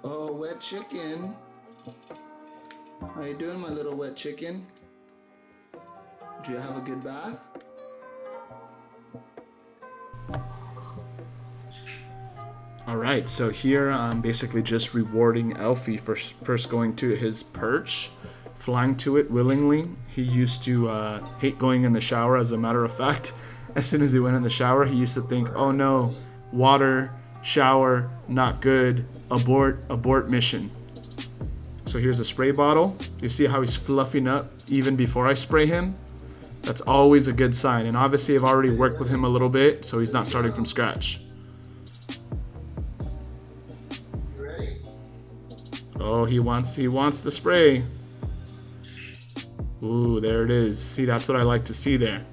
Oh, wet chicken. How you doing, my little wet chicken? Did you have a good bath? Alright, so here I'm basically just rewarding Elfie for first going to his perch, flying to it willingly. He used to hate going in the shower, as a matter of fact. As soon as he went in the shower, he used to think, oh no, water, shower, not good, abort mission. So here's a spray bottle. You see how he's fluffing up even before I spray him? That's always a good sign. And obviously I've already worked with him a little bit, so he's not starting from scratch. Oh, he wants the spray. Ooh, there it is. See, that's what I like to see there.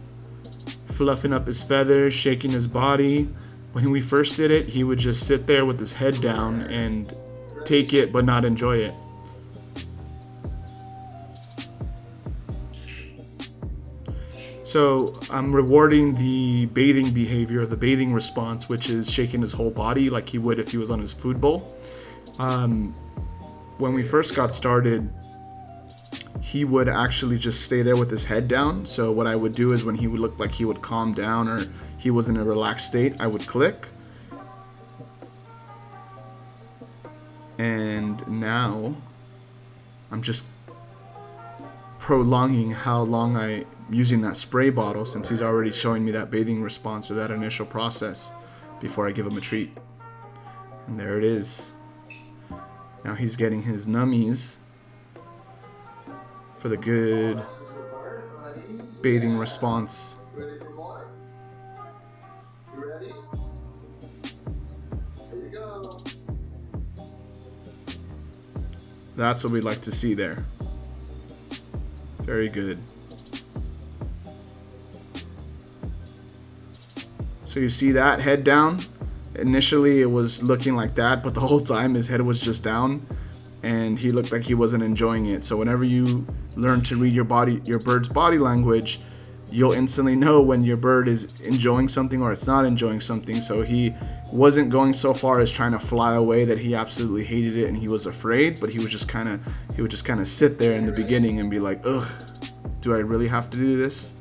Fluffing up his feathers, shaking his body. When we first did it, he would just sit there with his head down and take it but not enjoy it. So I'm rewarding the bathing behavior, the bathing response, which is shaking his whole body like he would if he was on his food bowl. When we first got started, he would actually just stay there with his head down. So what I would do is when he would look like he would calm down or he was in a relaxed state, I would click. And now I'm just prolonging how long I'm using that spray bottle, since he's already showing me that bathing response or that initial process before I give him a treat. And there it is. Now he's getting his nummies for the good bathing response. Ready for more? You ready? Here you go. That's what we'd like to see there. Very good. So you see that head down? Initially it was looking like that, but the whole time his head was just down and he looked like he wasn't enjoying it. So whenever you learn to read your bird's body language, you'll instantly know when your bird is enjoying something or it's not enjoying something. So he wasn't going so far as trying to fly away that he absolutely hated it and he was afraid, but he would just kind of sit there in the beginning and be like, ugh, do I really have to do this?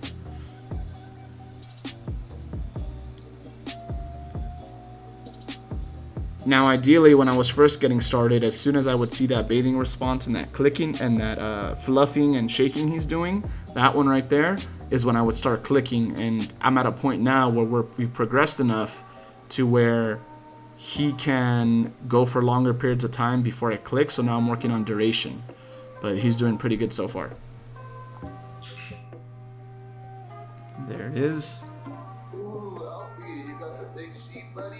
Now, ideally, when I was first getting started, as soon as I would see that bathing response and that clicking and that fluffing and shaking he's doing, that one right there is when I would start clicking. And I'm at a point now where we've progressed enough to where he can go for longer periods of time before I click. So now I'm working on duration, but he's doing pretty good so far. There it is. Ooh, Elfie, you got the big seat, buddy.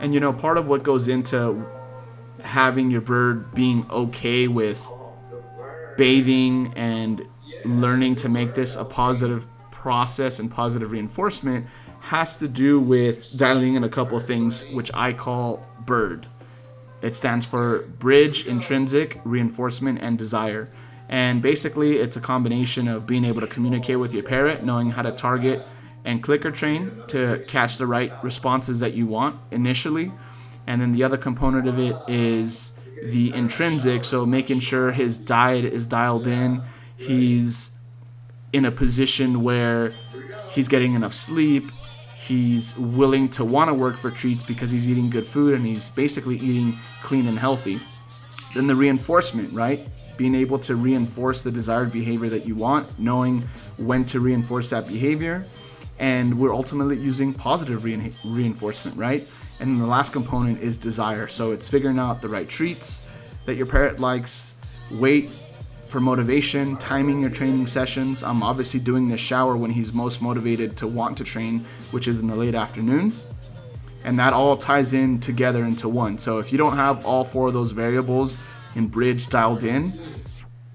And you know, part of what goes into having your bird being okay with bathing and learning to make this a positive process and positive reinforcement has to do with dialing in a couple of things, which I call BIRD. It stands for Bridge, Intrinsic, Reinforcement, and Desire. And basically, it's a combination of being able to communicate with your parrot, knowing how to target and clicker train to catch the right responses that you want initially. And then the other component of it is the intrinsic, so making sure his diet is dialed in, he's in a position where he's getting enough sleep, he's willing to want to work for treats because he's eating good food and he's basically eating clean and healthy. Then the reinforcement, right? Being able to reinforce the desired behavior that you want, knowing when to reinforce that behavior. And we're ultimately using positive reinforcement, right? And then the last component is desire. So it's figuring out the right treats that your parrot likes, wait for motivation, timing your training sessions. I'm obviously doing this shower when he's most motivated to want to train, which is in the late afternoon. And that all ties in together into one. So if you don't have all four of those variables in Bridge dialed in,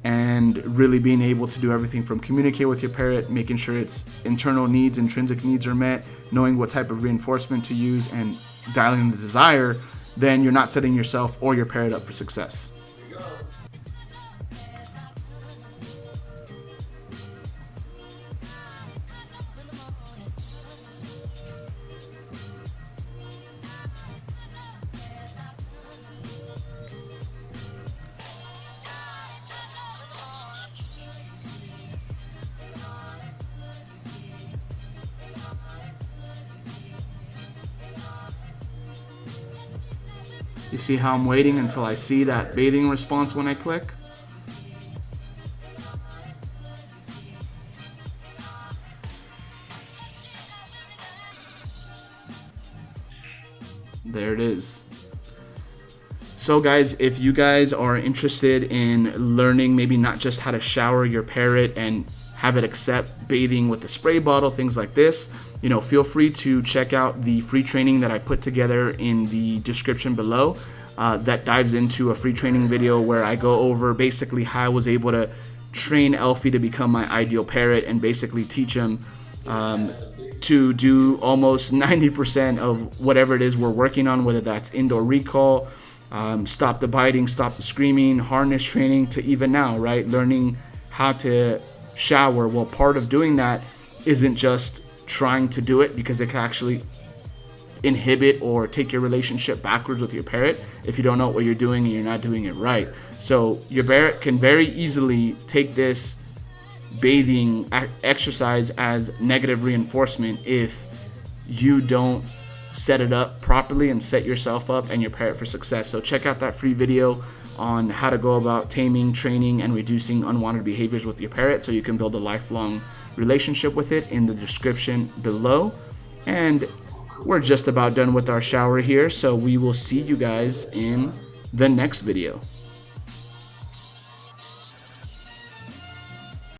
and really being able to do everything from communicate with your parrot, making sure its internal needs, intrinsic needs are met, knowing what type of reinforcement to use, and dialing in the desire, then you're not setting yourself or your parrot up for success. You see how I'm waiting until I see that bathing response when I click? There it is. So guys, if you guys are interested in learning maybe not just how to shower your parrot and have it accept bathing with the spray bottle, things like this, feel free to check out the free training that I put together in the description below. That dives into a free training video where I go over basically how I was able to train Elfie to become my ideal parrot and basically teach him to do almost 90% of whatever it is we're working on, whether that's indoor recall, stop the biting, stop the screaming, harness training, to even now, right, learning how to shower. Well, part of doing that isn't just trying to do it, because it can actually inhibit or take your relationship backwards with your parrot if you don't know what you're doing and you're not doing it right. So your parrot can very easily take this bathing exercise as negative reinforcement if you don't set it up properly and set yourself up and your parrot for success. So check out that free video on how to go about taming, training, and reducing unwanted behaviors with your parrot so you can build a lifelong relationship with it in the description below. And we're just about done with our shower here, so we will see you guys in the next video.